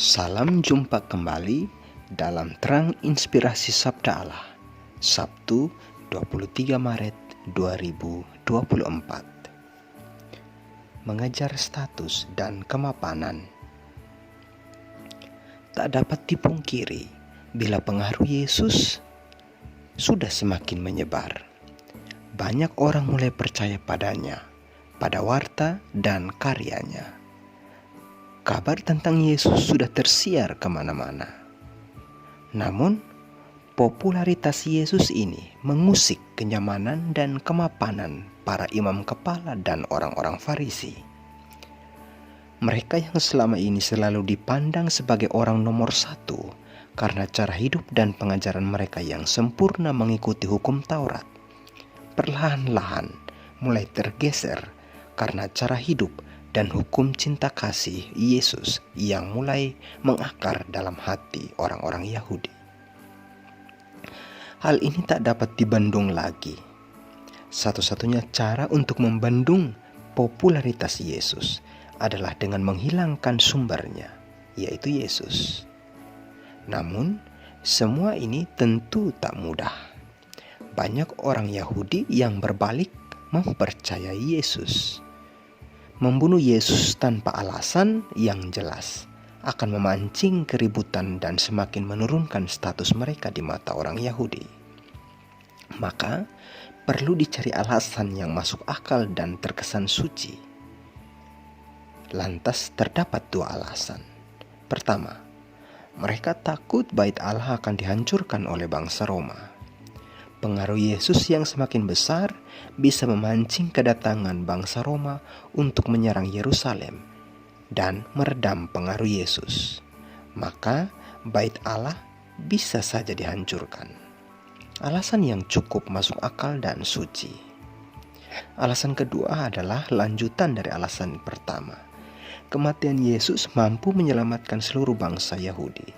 Salam jumpa kembali dalam Terang Inspirasi Sabda Allah, Sabtu 23 Maret 2024. Mengejar status dan kemapanan. Tak dapat dipungkiri bila pengaruh Yesus sudah semakin menyebar. Banyak orang mulai percaya padanya, pada warta dan karyanya. Kabar tentang Yesus sudah tersiar kemana-mana. Namun, popularitas Yesus ini mengusik kenyamanan dan kemapanan para imam kepala dan orang-orang Farisi. Mereka yang selama ini selalu dipandang sebagai orang nomor satu karena cara hidup dan pengajaran mereka yang sempurna mengikuti hukum Taurat, perlahan-lahan mulai tergeser karena cara hidup dan hukum cinta kasih Yesus yang mulai mengakar dalam hati orang-orang Yahudi. Hal ini tak dapat dibendung lagi. Satu-satunya cara untuk membendung popularitas Yesus adalah dengan menghilangkan sumbernya, yaitu Yesus. Namun, semua ini tentu tak mudah. Banyak orang Yahudi yang berbalik mempercayai Yesus. Membunuh Yesus tanpa alasan yang jelas akan memancing keributan dan semakin menurunkan status mereka di mata orang Yahudi. Maka perlu dicari alasan yang masuk akal dan terkesan suci. Lantas terdapat dua alasan. Pertama, mereka takut bait Allah akan dihancurkan oleh bangsa Roma. Pengaruh Yesus yang semakin besar bisa memancing kedatangan bangsa Roma untuk menyerang Yerusalem dan meredam pengaruh Yesus. Maka bait Allah bisa saja dihancurkan. Alasan yang cukup masuk akal dan suci. Alasan kedua adalah lanjutan dari alasan pertama. Kematian Yesus mampu menyelamatkan seluruh bangsa Yahudi.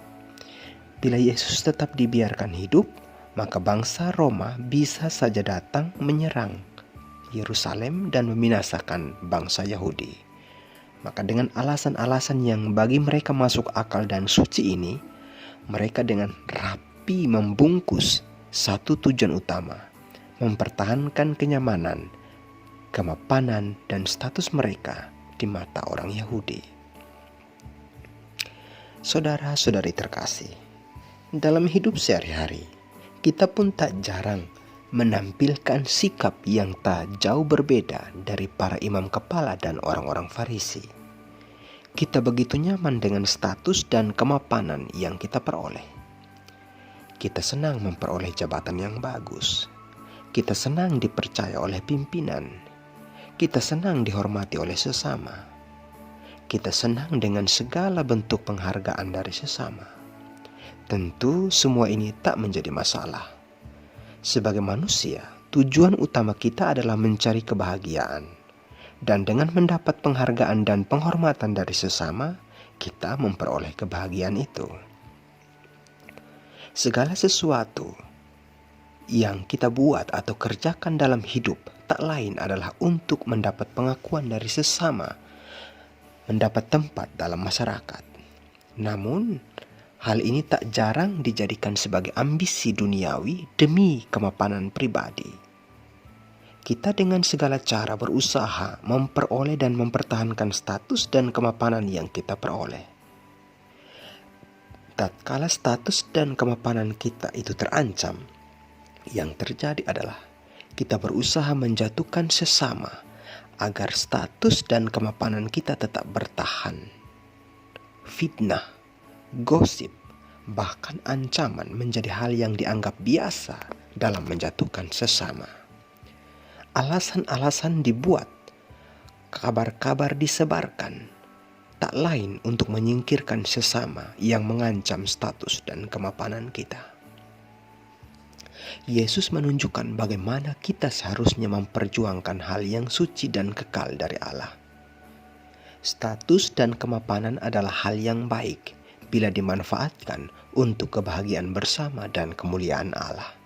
Bila Yesus tetap dibiarkan hidup, maka bangsa Roma bisa saja datang menyerang Yerusalem dan membinasakan bangsa Yahudi. Maka dengan alasan-alasan yang bagi mereka masuk akal dan suci ini, mereka dengan rapi membungkus satu tujuan utama, mempertahankan kenyamanan, kemapanan, dan status mereka di mata orang Yahudi. Saudara-saudari terkasih, dalam hidup sehari-hari, kita pun tak jarang menampilkan sikap yang tak jauh berbeda dari para imam kepala dan orang-orang Farisi. Kita begitu nyaman dengan status dan kemapanan yang kita peroleh. Kita senang memperoleh jabatan yang bagus. Kita senang dipercaya oleh pimpinan. Kita senang dihormati oleh sesama. Kita senang dengan segala bentuk penghargaan dari sesama. Tentu semua ini tak menjadi masalah. Sebagai manusia, tujuan utama kita adalah mencari kebahagiaan. Dan dengan mendapat penghargaan dan penghormatan dari sesama, kita memperoleh kebahagiaan itu. Segala sesuatu yang kita buat atau kerjakan dalam hidup tak lain adalah untuk mendapat pengakuan dari sesama, mendapat tempat dalam masyarakat. Namun, hal ini tak jarang dijadikan sebagai ambisi duniawi demi kemapanan pribadi. Kita dengan segala cara berusaha memperoleh dan mempertahankan status dan kemapanan yang kita peroleh. Tatkala status dan kemapanan kita itu terancam, yang terjadi adalah kita berusaha menjatuhkan sesama agar status dan kemapanan kita tetap bertahan. Fitnah, gosip, bahkan ancaman menjadi hal yang dianggap biasa dalam menjatuhkan sesama. Alasan-alasan dibuat, kabar-kabar disebarkan, tak lain untuk menyingkirkan sesama yang mengancam status dan kemapanan kita. Yesus menunjukkan bagaimana kita seharusnya memperjuangkan hal yang suci dan kekal dari Allah. Status dan kemapanan adalah hal yang baik bila dimanfaatkan untuk kebahagiaan bersama dan kemuliaan Allah.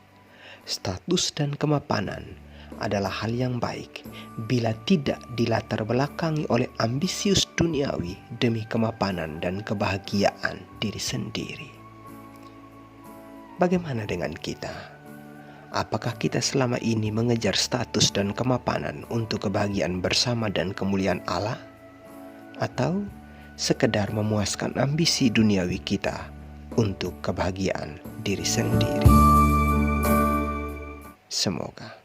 Status dan kemapanan adalah hal yang baik bila tidak dilatar belakangi oleh ambisius duniawi demi kemapanan dan kebahagiaan diri sendiri. Bagaimana dengan kita? Apakah kita selama ini mengejar status dan kemapanan untuk kebahagiaan bersama dan kemuliaan Allah? Atau sekedar memuaskan ambisi duniawi kita untuk kebahagiaan diri sendiri? Semoga.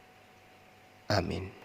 Amin.